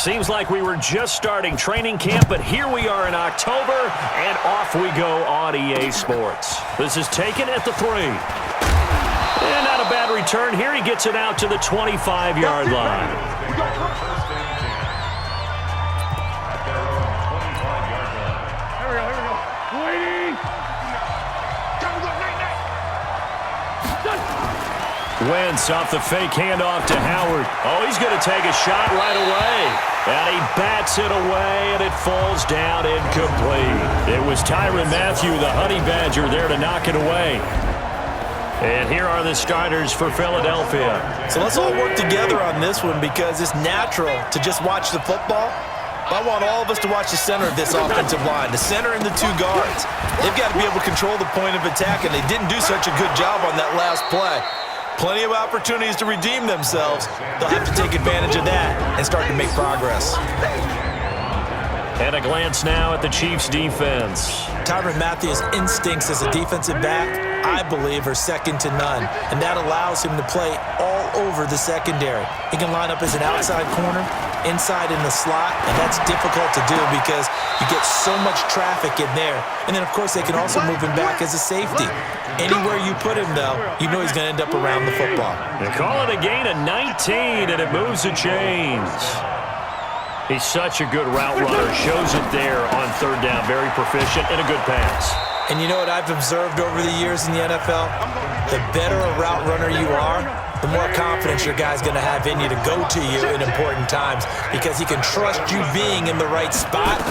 Seems like we were just starting training camp, but here we are in October, and off we go on EA Sports. This is taken at the 3. And not a bad return here. He gets it out to the 25-yard line. Wentz off the fake handoff to Howard. Oh, he's going to take a shot right away. And he bats it away, and it falls down incomplete. It was Tyrann Mathieu, the Honey Badger, there to knock it away. And here are the starters for Philadelphia. So let's all work together on this one because it's natural to just watch the football. I want all of us to watch the center of this offensive line, the center and the 2 guards. They've got to be able to control the point of attack, and they didn't do such a good job on that last play. Plenty of opportunities to redeem themselves. They'll have to take advantage of that and start to make progress. And a glance now at the Chiefs' defense. Tyrann Mathieu's instincts as a defensive back, I believe, are second to none. And that allows him to play all over the secondary. He can line up as an outside corner, inside in the slot, and that's difficult to do because you get so much traffic in there. And then, of course, they can also move him back as a safety. Anywhere you put him, though, you know he's going to end up around the football. They call it a gain of 19, and it moves the chains. He's such a good route runner. Shows it there on 3rd down. Very proficient and a good pass. And you know what I've observed over the years in the NFL? The better a route runner you are, the more confidence your guy's going to have in you to go to you in important times because he can trust you being in the right spot,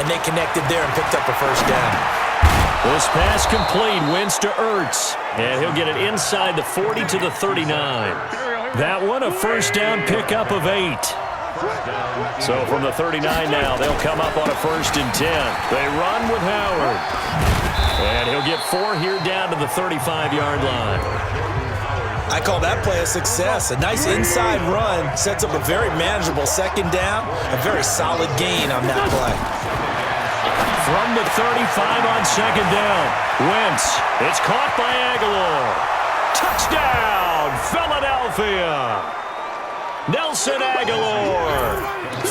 and they connected there and picked up a 1st down. This pass complete. Wentz to Ertz, and he'll get it inside the 40 to the 39. That one a 1st down pickup of 8. So from the 39 now, they'll come up on a 1st and 10. They run with Howard. And he'll get 4 here down to the 35-yard line. I call that play a success. A nice inside run sets up a very manageable 2nd down. A very solid gain on that play. From the 35 on 2nd down, Wentz. It's caught by Aguilar. Touchdown, Philadelphia. Nelson Aguilar,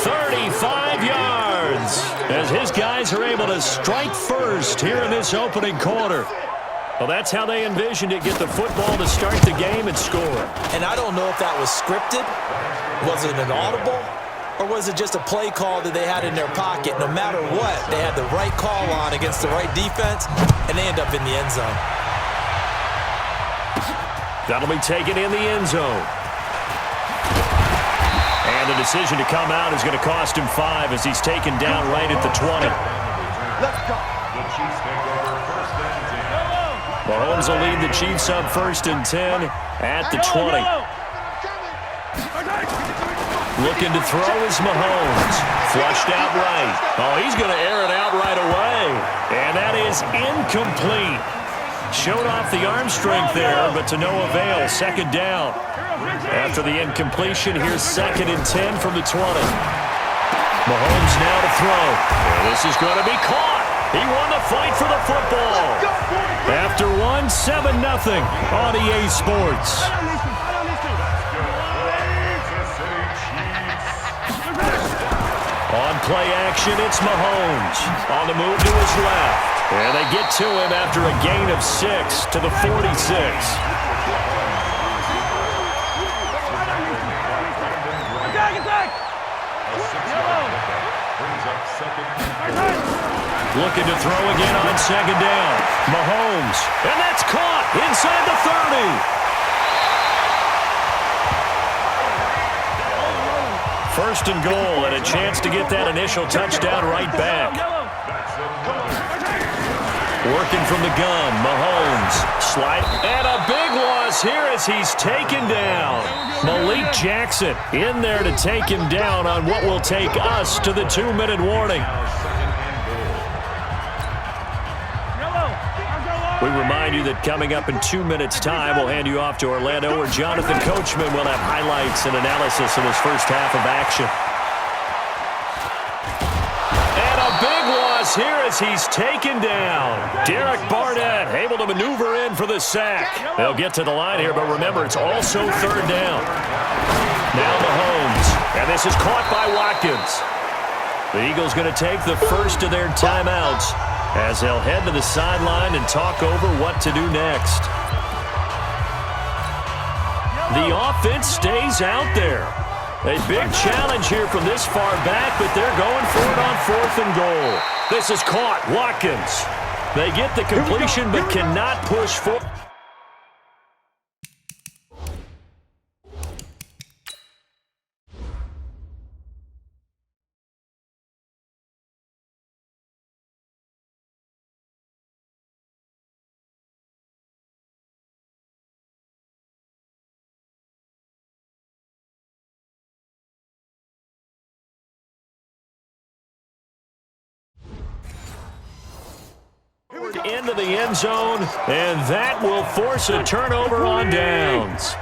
35 yards, as his guys are able to strike first here in this opening quarter. Well, that's how they envisioned it, get the football to start the game and score. And I don't know if that was scripted, was it an audible, or was it just a play call that they had in their pocket? No matter what, they had the right call on against the right defense, and they end up in the end zone. That'll be taken in the end zone. And the decision to come out is going to cost him 5 as he's taken down right at the 20. Mahomes will lead the Chiefs up 1st and 10 at the 20. Looking to throw is Mahomes. Flushed out right. Oh, he's going to air it out right away. And that is incomplete. Showed off the arm strength there, but to no avail. 2nd down. After the incompletion, here's 2nd and 10 from the 20. Mahomes now to throw. And this is going to be caught. He won the fight for the football. After 7-0 on EA Sports. On play action, it's Mahomes. On the move to his left. And they get to him after a gain of 6 to the 46. Looking to throw again on 2nd down. Mahomes. And that's caught inside the 30. 1st and goal and a chance to get that initial touchdown right back. Working from the gun. Mahomes. Slide. And a big loss here as he's taken down. Malik Jackson in there to take him down on what will take us to the 2-minute warning. We remind you that coming up in 2 minutes' time, we'll hand you off to Orlando, where Jonathan Coachman will have highlights and analysis of his first half of action. And a big loss is here as he's taken down. Derek Barnett able to maneuver in for the sack. They'll get to the line here, but remember, it's also third down. Now Mahomes, and this is caught by Watkins. The Eagles going to take the first of their timeouts as they'll head to the sideline and talk over what to do next. The offense stays out there. A big challenge here from this far back, but they're going for it on 4th and goal. This is caught. Watkins. They get the completion but cannot push forward. Into the end zone, and that will force a turnover on downs.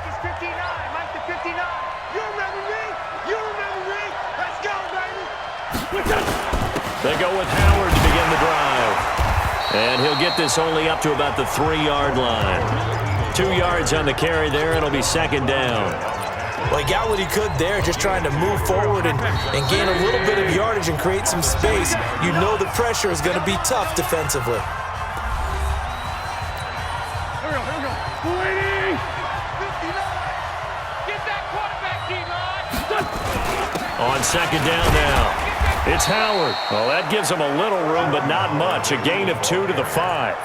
They go with Howard to begin the drive, and he'll get this only up to about the 3-yard line. 2 yards on the carry there, and it'll be second down. Well, he got what he could there, just trying to move forward and gain a little bit of yardage and create some space. You know the pressure is going to be tough defensively. On second down now. It's Howard. Well, that gives him a little room, but not much. A gain of 2 to the 5.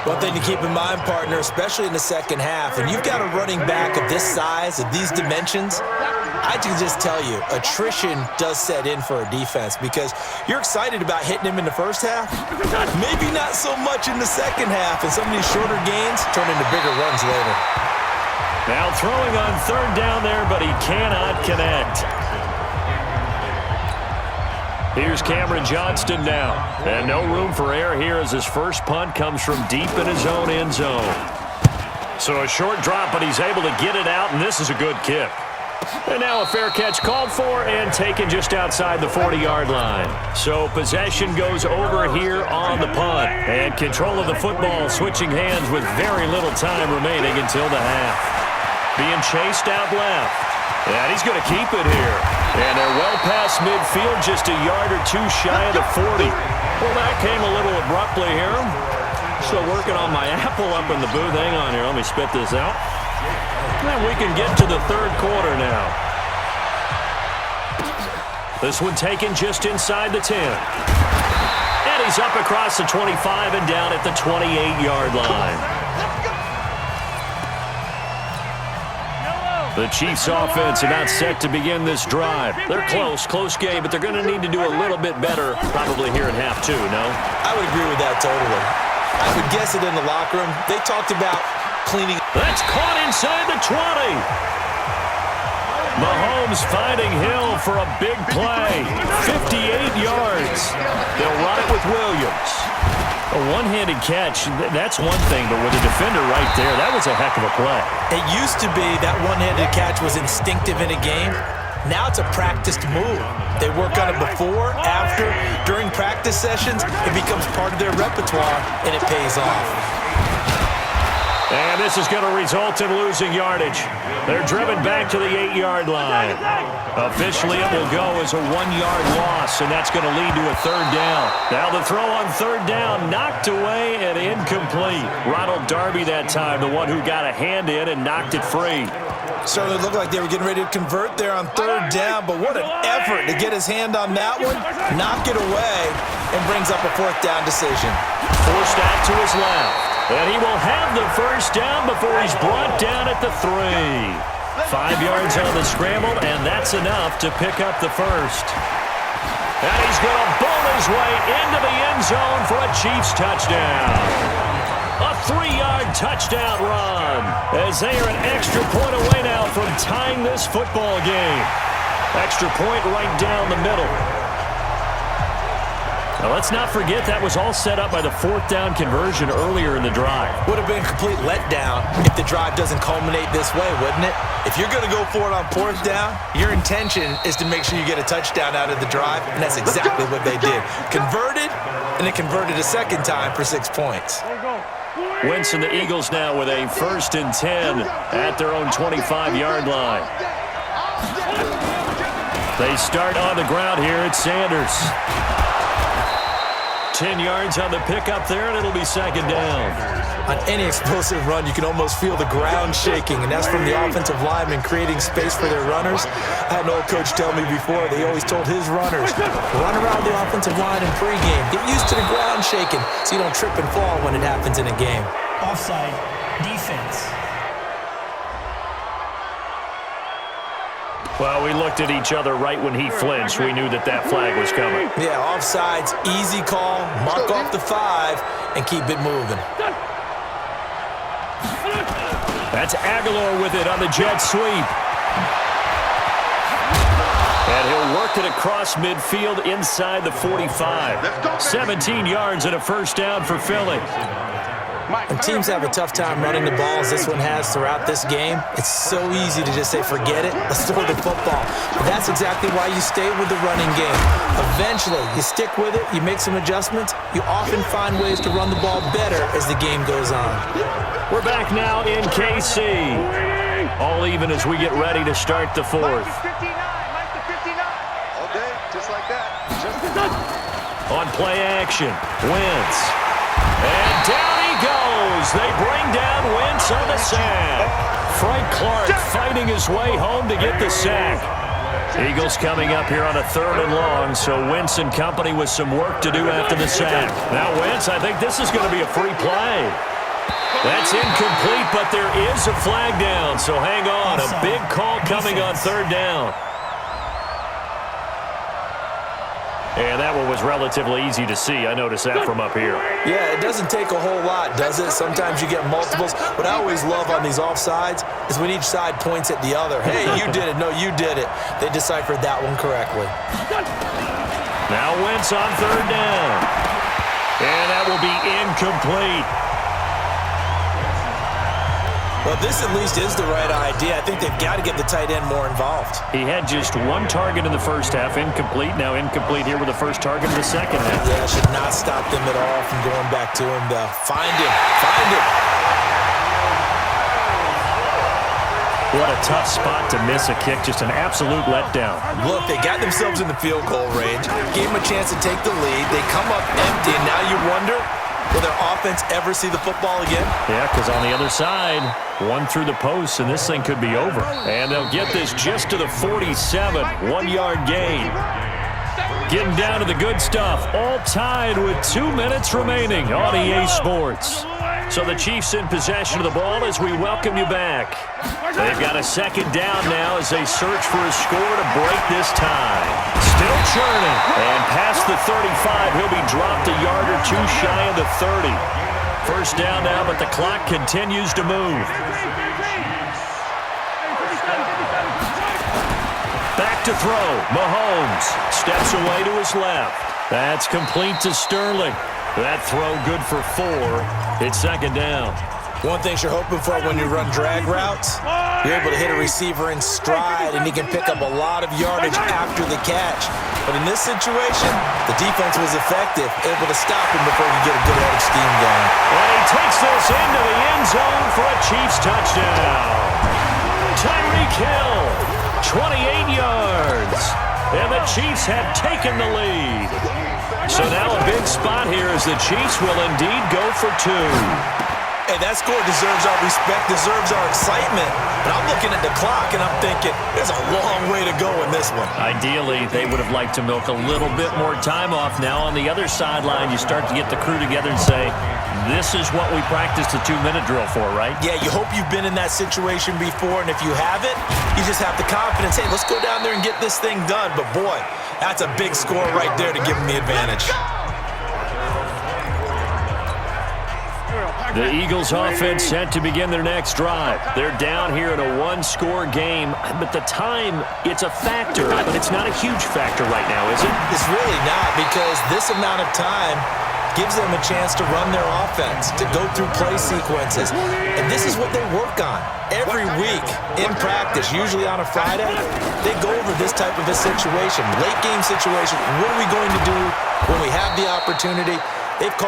One thing to keep in mind, partner, especially in the second half, and you've got a running back of this size, of these dimensions, I can just tell you, attrition does set in for a defense because you're excited about hitting him in the first half. Maybe not so much in the second half, and some of these shorter gains turn into bigger runs later. Now throwing on third down there, but he cannot connect. Here's Cameron Johnston now. And no room for error here as his first punt comes from deep in his own end zone. So a short drop, but he's able to get it out, and this is a good kick. And now a fair catch called for and taken just outside the 40-yard line. So possession goes over here on the punt. And control of the football switching hands with very little time remaining until the half. Being chased out left. And he's going to keep it here. And they're well past midfield, just a yard or 2 shy of the 40. Well, that came a little abruptly here. Still working on my apple up in the booth. Hang on here. Let me spit this out. And we can get to the third quarter now. This one taken just inside the 10. And he's up across the 25 and down at the 28-yard line. The Chiefs offense about set to begin this drive. They're close game, but they're going to need to do a little bit better probably here in half 2, no? I would agree with that totally. I would guess it in the locker room. They talked about cleaning. That's caught inside the 20. Mahomes finding Hill for a big play. 58 yards. They'll run it with Williams. A one-handed catch, that's one thing, but with a defender right there, that was a heck of a play. It used to be that one-handed catch was instinctive in a game. Now it's a practiced move. They work on it before, after, during practice sessions. It becomes part of their repertoire, and it pays off. And this is going to result in losing yardage. They're driven back to the 8-yard line. Officially, it will go as a 1-yard loss, and that's going to lead to a third down. Now the throw on third down, knocked away and incomplete. Ronald Darby that time, the one who got a hand in and knocked it free. Certainly looked like they were getting ready to convert there on third down, but what an effort to get his hand on that one, knock it away, and brings up a fourth down decision. Forced out to his left. And he will have the first down before he's brought down at the 3. 5 yards on the scramble, and that's enough to pick up the first. And he's going to bowl his way into the end zone for a Chiefs touchdown. A 3-yard touchdown run as they are an extra point away now from tying this football game. Extra point right down the middle. Now, let's not forget that was all set up by the fourth down conversion earlier in the drive. Would have been a complete letdown if the drive doesn't culminate this way, wouldn't it? If you're going to go for it on fourth down, your intention is to make sure you get a touchdown out of the drive, and that's exactly what they did. Converted, and then converted a second time for 6 points. Wentz and the Eagles now with a 1st and 10 at their own 25-yard line. They start on the ground here at Sanders. 10 yards on the pickup there, and it'll be 2nd down. On any explosive run, you can almost feel the ground shaking, and that's from the offensive linemen creating space for their runners. I had an old coach tell me before, they always told his runners, run around the offensive line in pregame. Get used to the ground shaking so you don't trip and fall when it happens in a game. Offside, defense. Well, we looked at each other right when he flinched. We knew that that flag was coming. Yeah, offsides, easy call, mark off the 5, and keep it moving. That's Aguilar with it on the jet sweep. And he'll work it across midfield inside the 45. 17 yards and a 1st down for Philly. When teams have a tough time running the ball, as this one has throughout this game, it's so easy to just say, forget it, let's throw the football. But that's exactly why you stay with the running game. Eventually, you stick with it, you make some adjustments, you often find ways to run the ball better as the game goes on. We're back now in KC. All even as we get ready to start the 4th. All day, just like that. On play action, Wentz. And down he goes. They bring down Wentz on the sack. Frank Clark fighting his way home to get the sack. Eagles coming up here on a 3rd and long, so Wentz and company with some work to do after the sack. Now Wentz, I think this is going to be a free play. That's incomplete, but there is a flag down, so hang on. A big call coming on 3rd down. And that one was relatively easy to see. I noticed that from up here. Yeah, it doesn't take a whole lot, does it? Sometimes you get multiples. What I always love on these offsides is when each side points at the other. Hey, you did it. No, you did it. They deciphered that one correctly. Now Wentz on 3rd down. And that will be incomplete. Well, this at least is the right idea. I think they've got to get the tight end more involved. He had just 1 target in the 1st half, incomplete. Now incomplete here with the 1st target in the 2nd half. Yeah, should not stop them at all from going back to him, though. Find him. Find him. What a tough spot to miss a kick. Just an absolute letdown. Look, they got themselves in the field goal range, gave them a chance to take the lead. They come up empty, and now you wonder, will their offense ever see the football again? Yeah, because on the other side, 1 through the post, and this thing could be over. And they'll get this just to the 47, 1-yard gain. Getting down to the good stuff, all tied with 2 minutes remaining on EA Sports. So the Chiefs in possession of the ball as we welcome you back. They've got a 2nd down now as they search for a score to break this tie. Still churning. And past the 35, he'll be dropped a yard or 2 shy of the 30. 1st down now, but the clock continues to move. Back to throw. Mahomes steps away to his left. That's complete to Sterling. That throw good for 4. It's 2nd down. One thing you're hoping for when you run drag routes, you're able to hit a receiver in stride, and he can pick up a lot of yardage after the catch. But in this situation, the defense was effective, able to stop him before he could get a good head of steam going. And he takes this into the end zone for a Chiefs touchdown. Tyreek Hill, 28 yards. And the Chiefs have taken the lead. So now a big spot here as the Chiefs will indeed go for 2. Hey, that score deserves our respect, deserves our excitement. But I'm looking at the clock, and I'm thinking, there's a long way to go in this one. Ideally, they would have liked to milk a little bit more time off. Now on the other sideline, you start to get the crew together and say, this is what we practiced a 2-minute drill for, right? Yeah, you hope you've been in that situation before, and if you haven't, you just have the confidence, hey, let's go down there and get this thing done. But boy, that's a big score right there to give them the advantage. The Eagles offense set to begin their next drive. They're down here in a one-score game, but the time, it's a factor, but it's not a huge factor right now, is it? It's really not, because this amount of time gives them a chance to run their offense, to go through play sequences. And this is what they work on every week in practice, usually on a Friday. They go over this type of a situation, late game situation. What are we going to do when we have the opportunity? They've called